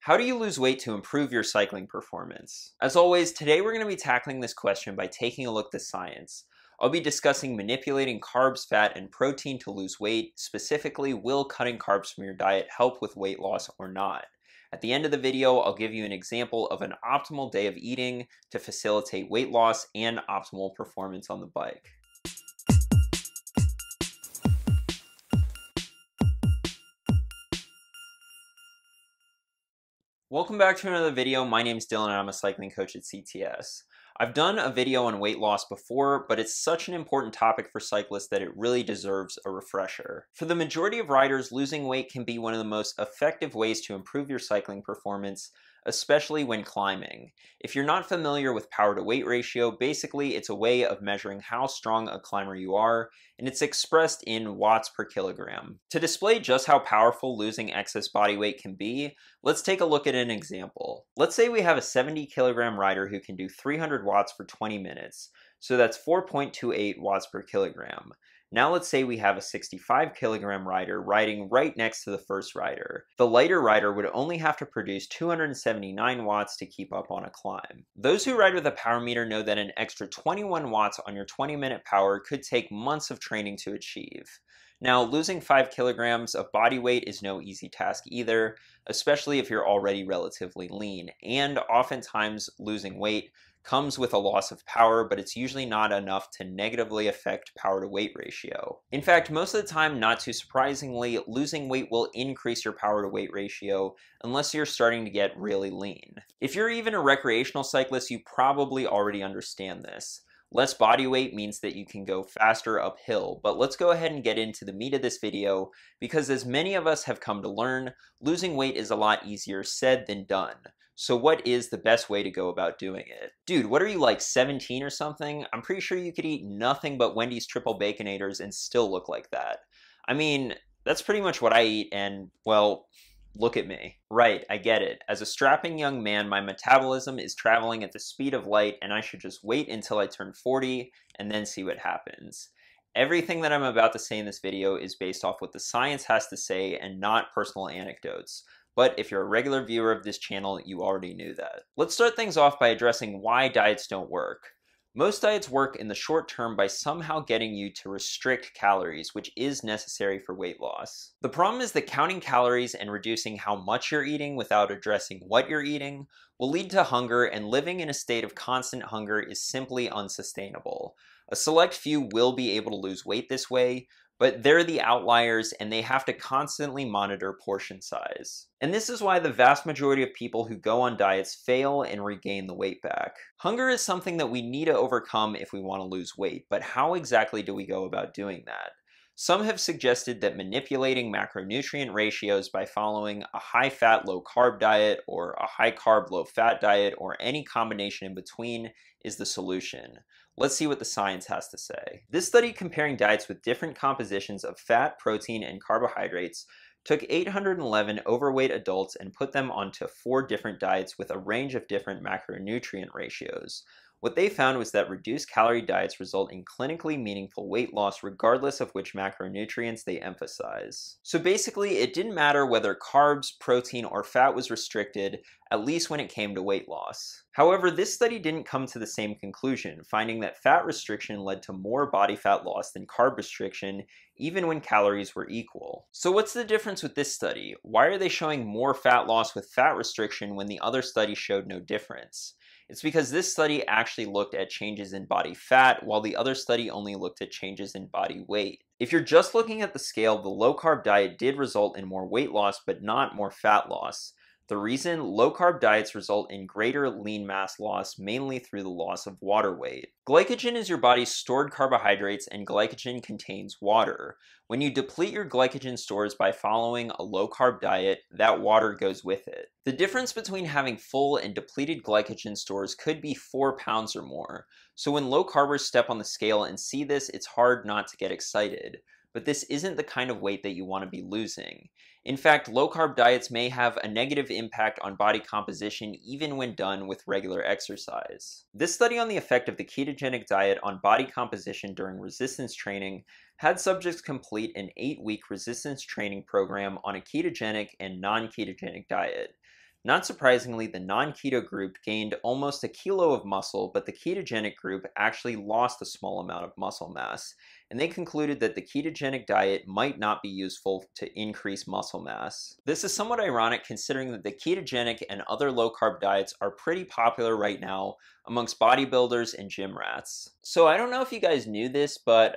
How do you lose weight to improve your cycling performance? As always, today we're going to be tackling this question by taking a look at the science. I'll be discussing manipulating carbs, fat, and protein to lose weight. Specifically, will cutting carbs from your diet help with weight loss or not? At the end of the video, I'll give you an example of an optimal day of eating to facilitate weight loss and optimal performance on the bike. Welcome back to another video. My name is Dylan and I'm a cycling coach at CTS. I've done a video on weight loss before, but it's such an important topic for cyclists that it really deserves a refresher. For the majority of riders, losing weight can be one of the most effective ways to improve your cycling performance, especially when climbing. If you're not familiar with power to weight ratio, basically it's a way of measuring how strong a climber you are, and it's expressed in watts per kilogram. To display just how powerful losing excess body weight can be, let's take a look at an example. Let's say we have a 70 kilogram rider who can do 300 watts for 20 minutes, so that's 4.28 watts per kilogram. Now let's say we have a 65 kilogram rider riding right next to the first rider. The lighter rider would only have to produce 279 watts to keep up on a climb. Those who ride with a power meter know that an extra 21 watts on your 20-minute power could take months of training to achieve. Now, losing 5 kilograms of body weight is no easy task either, especially if you're already relatively lean, and oftentimes losing weight comes with a loss of power, but it's usually not enough to negatively affect power to weight ratio. In fact, most of the time, not too surprisingly, losing weight will increase your power to weight ratio unless you're starting to get really lean. If you're even a recreational cyclist, you probably already understand this. Less body weight means that you can go faster uphill, but let's go ahead and get into the meat of this video because as many of us have come to learn, losing weight is a lot easier said than done. So what is the best way to go about doing it? Dude, what are you, like 17 or something? I'm pretty sure you could eat nothing but Wendy's Triple Baconators and still look like that. I mean, that's pretty much what I eat and, well, look at me. Right, I get it. As a strapping young man, my metabolism is traveling at the speed of light and I should just wait until I turn 40 and then see what happens. Everything that I'm about to say in this video is based off what the science has to say and not personal anecdotes. But if you're a regular viewer of this channel, you already knew that. Let's start things off by addressing why diets don't work. Most diets work in the short term by somehow getting you to restrict calories, which is necessary for weight loss. The problem is that counting calories and reducing how much you're eating without addressing what you're eating will lead to hunger, and living in a state of constant hunger is simply unsustainable. A select few will be able to lose weight this way, but they're the outliers and they have to constantly monitor portion size. And this is why the vast majority of people who go on diets fail and regain the weight back. Hunger is something that we need to overcome if we want to lose weight, but how exactly do we go about doing that? Some have suggested that manipulating macronutrient ratios by following a high-fat, low-carb diet or a high-carb, low-fat diet or any combination in between is the solution. Let's see what the science has to say. This study comparing diets with different compositions of fat, protein, and carbohydrates took 811 overweight adults and put them onto 4 different diets with a range of different macronutrient ratios. What they found was that reduced calorie diets result in clinically meaningful weight loss regardless of which macronutrients they emphasize. So basically, it didn't matter whether carbs, protein, or fat was restricted, at least when it came to weight loss. However, this study didn't come to the same conclusion, finding that fat restriction led to more body fat loss than carb restriction, even when calories were equal. So what's the difference with this study? Why are they showing more fat loss with fat restriction when the other study showed no difference? It's because this study actually looked at changes in body fat, while the other study only looked at changes in body weight. If you're just looking at the scale, the low-carb diet did result in more weight loss, but not more fat loss. The reason, low-carb diets result in greater lean mass loss, mainly through the loss of water weight. Glycogen is your body's stored carbohydrates, and glycogen contains water. When you deplete your glycogen stores by following a low-carb diet, that water goes with it. The difference between having full and depleted glycogen stores could be 4 pounds or more. So when low-carbers step on the scale and see this, it's hard not to get excited. But this isn't the kind of weight that you want to be losing. In fact, low-carb diets may have a negative impact on body composition even when done with regular exercise. This study on the effect of the ketogenic diet on body composition during resistance training had subjects complete an 8-week resistance training program on a ketogenic and non-ketogenic diet. Not surprisingly, the non-keto group gained almost a kilo of muscle, but the ketogenic group actually lost a small amount of muscle mass, and they concluded that the ketogenic diet might not be useful to increase muscle mass. This is somewhat ironic considering that the ketogenic and other low-carb diets are pretty popular right now amongst bodybuilders and gym rats. So I don't know if you guys knew this, but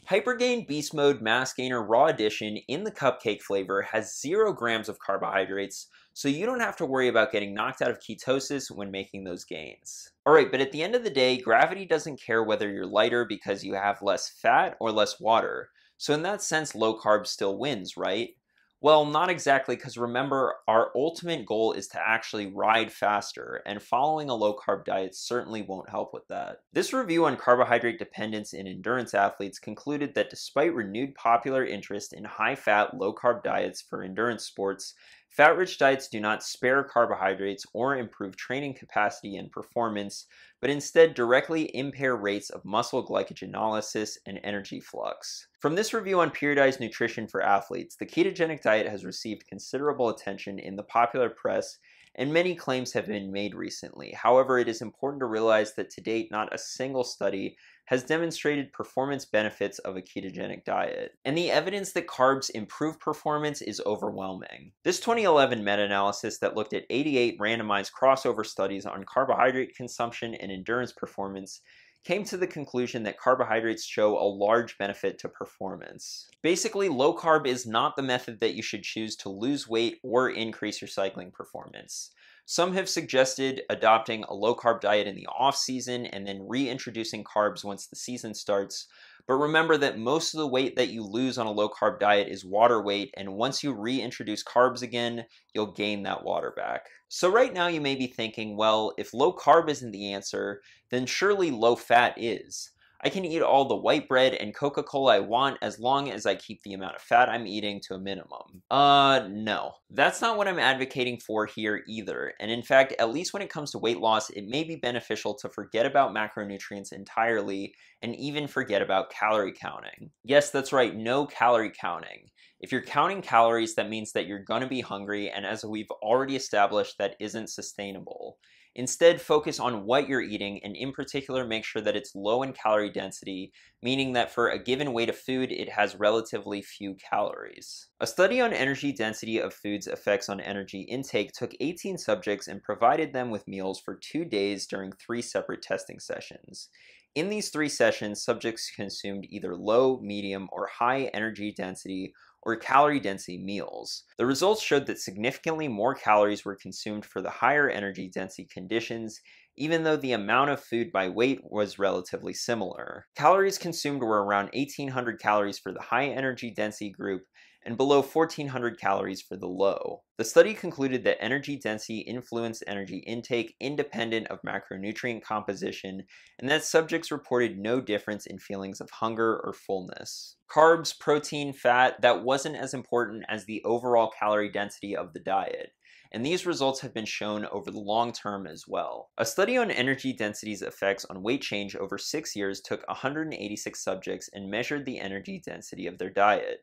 Hypergain Beast Mode Mass Gainer Raw Edition in the cupcake flavor has 0 grams of carbohydrates, so you don't have to worry about getting knocked out of ketosis when making those gains. Alright, but at the end of the day, gravity doesn't care whether you're lighter because you have less fat or less water. So in that sense, low carb still wins, right? Well, not exactly, because remember, our ultimate goal is to actually ride faster, and following a low-carb diet certainly won't help with that. This review on carbohydrate dependence in endurance athletes concluded that despite renewed popular interest in high-fat, low-carb diets for endurance sports, fat-rich diets do not spare carbohydrates or improve training capacity and performance, but instead directly impair rates of muscle glycogenolysis and energy flux. From this review on periodized nutrition for athletes, the ketogenic diet has received considerable attention in the popular press, and many claims have been made recently. However, it is important to realize that to date, not a single study has demonstrated performance benefits of a ketogenic diet. And the evidence that carbs improve performance is overwhelming. This 2011 meta-analysis that looked at 88 randomized crossover studies on carbohydrate consumption and endurance performance came to the conclusion that carbohydrates show a large benefit to performance. Basically, low carb is not the method that you should choose to lose weight or increase your cycling performance. Some have suggested adopting a low-carb diet in the off-season and then reintroducing carbs once the season starts, but remember that most of the weight that you lose on a low-carb diet is water weight, and once you reintroduce carbs again, you'll gain that water back. So right now you may be thinking, well, if low-carb isn't the answer, then surely low-fat is. I can eat all the white bread and Coca-Cola I want as long as I keep the amount of fat I'm eating to a minimum. No. That's not what I'm advocating for here either. And in fact, at least when it comes to weight loss, it may be beneficial to forget about macronutrients entirely and even forget about calorie counting. Yes, that's right, no calorie counting. If you're counting calories, that means that you're gonna be hungry, and as we've already established, that isn't sustainable. Instead, focus on what you're eating, and in particular, make sure that it's low in calorie density, meaning that for a given weight of food, it has relatively few calories. A study on energy density of foods' effects on energy intake took 18 subjects and provided them with meals for 2 days during 3 separate testing sessions. In these 3 sessions, subjects consumed either low, medium, or high energy density or calorie density meals. The results showed that significantly more calories were consumed for the higher energy density conditions, even though the amount of food by weight was relatively similar. Calories consumed were around 1,800 calories for the high energy density group and below 1,400 calories for the low. The study concluded that energy density influenced energy intake independent of macronutrient composition, and that subjects reported no difference in feelings of hunger or fullness. Carbs, protein, fat, that wasn't as important as the overall calorie density of the diet, and these results have been shown over the long term as well. A study on energy density's effects on weight change over 6 years took 186 subjects and measured the energy density of their diet.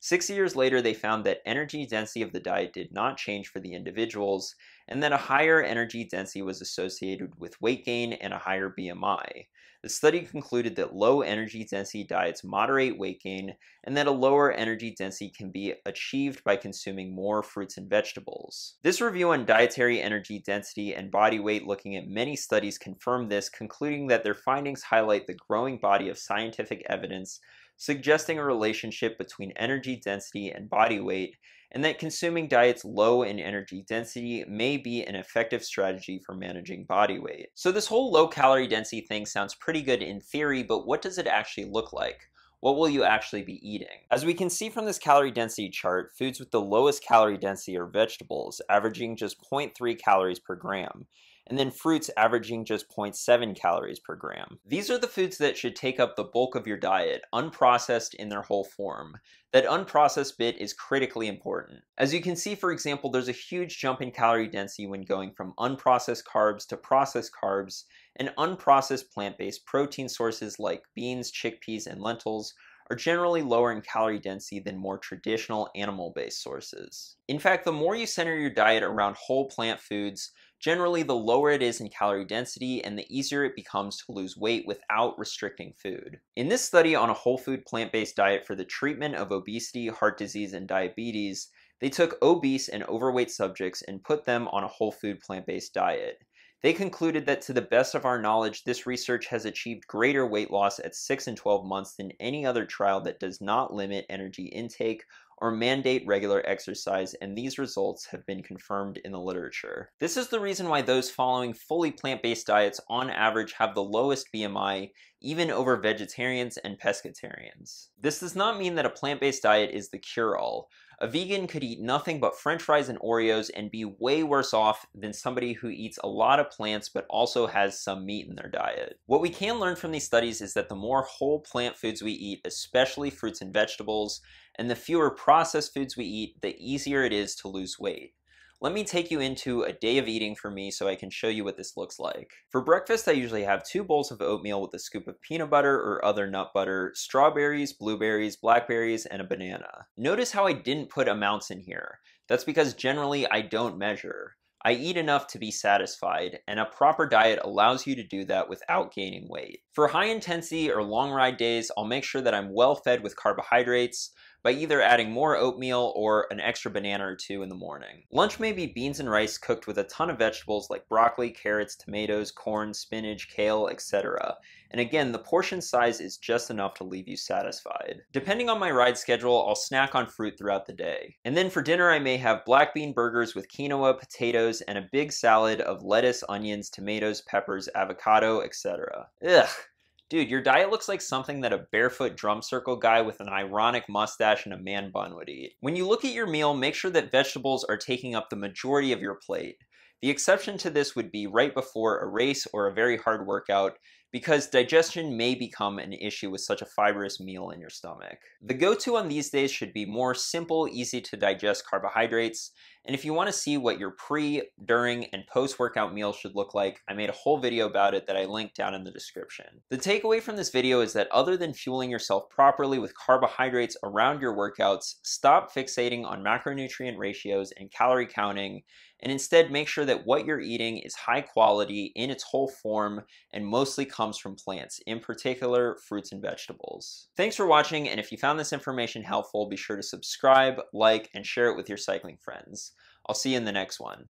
6 years later, they found that energy density of the diet did not change for the individuals, and that a higher energy density was associated with weight gain and a higher BMI. The study concluded that low energy density diets moderate weight gain, and that a lower energy density can be achieved by consuming more fruits and vegetables. This review on dietary energy density and body weight, looking at many studies, confirmed this, concluding that their findings highlight the growing body of scientific evidence suggesting a relationship between energy density and body weight, and that consuming diets low in energy density may be an effective strategy for managing body weight. So this whole low calorie density thing sounds pretty good in theory, but what does it actually look like? What will you actually be eating? As we can see from this calorie density chart, foods with the lowest calorie density are vegetables, averaging just 0.3 calories per gram, and then fruits averaging just 0.7 calories per gram. These are the foods that should take up the bulk of your diet, unprocessed in their whole form. That unprocessed bit is critically important. As you can see, for example, there's a huge jump in calorie density when going from unprocessed carbs to processed carbs, and unprocessed plant-based protein sources like beans, chickpeas, and lentils are generally lower in calorie density than more traditional animal-based sources. In fact, the more you center your diet around whole plant foods, generally the lower it is in calorie density and the easier it becomes to lose weight without restricting food. In this study on a whole food plant-based diet for the treatment of obesity, heart disease, and diabetes, they took obese and overweight subjects and put them on a whole food plant-based diet. They concluded that to the best of our knowledge, this research has achieved greater weight loss at 6 and 12 months than any other trial that does not limit energy intake or mandate regular exercise, and these results have been confirmed in the literature. This is the reason why those following fully plant-based diets on average have the lowest BMI, even over vegetarians and pescatarians. This does not mean that a plant-based diet is the cure-all. A vegan could eat nothing but french fries and Oreos and be way worse off than somebody who eats a lot of plants but also has some meat in their diet. What we can learn from these studies is that the more whole plant foods we eat, especially fruits and vegetables, and the fewer processed foods we eat, the easier it is to lose weight. Let me take you into a day of eating for me so I can show you what this looks like. For breakfast, I usually have 2 bowls of oatmeal with a scoop of peanut butter or other nut butter, strawberries, blueberries, blackberries, and a banana. Notice how I didn't put amounts in here. That's because generally I don't measure. I eat enough to be satisfied, and a proper diet allows you to do that without gaining weight. For high intensity or long ride days, I'll make sure that I'm well fed with carbohydrates by either adding more oatmeal or an extra banana or 2 in the morning. Lunch may be beans and rice cooked with a ton of vegetables like broccoli, carrots, tomatoes, corn, spinach, kale, etc. And again, the portion size is just enough to leave you satisfied. Depending on my ride schedule, I'll snack on fruit throughout the day. And then for dinner, I may have black bean burgers with quinoa, potatoes, and a big salad of lettuce, onions, tomatoes, peppers, avocado, etc. Ugh. Dude, your diet looks like something that a barefoot drum circle guy with an ironic mustache and a man bun would eat. When you look at your meal, make sure that vegetables are taking up the majority of your plate. The exception to this would be right before a race or a very hard workout, because digestion may become an issue with such a fibrous meal in your stomach. The go-to on these days should be more simple, easy to digest carbohydrates, and if you want to see what your pre, during, and post-workout meals should look like, I made a whole video about it that I linked down in the description. The takeaway from this video is that other than fueling yourself properly with carbohydrates around your workouts, stop fixating on macronutrient ratios and calorie counting, and instead make sure that what you're eating is high quality in its whole form and mostly comes from plants, in particular fruits and vegetables. Thanks for watching, and if you found this information helpful, be sure to subscribe, like, and share it with your cycling friends. I'll see you in the next one.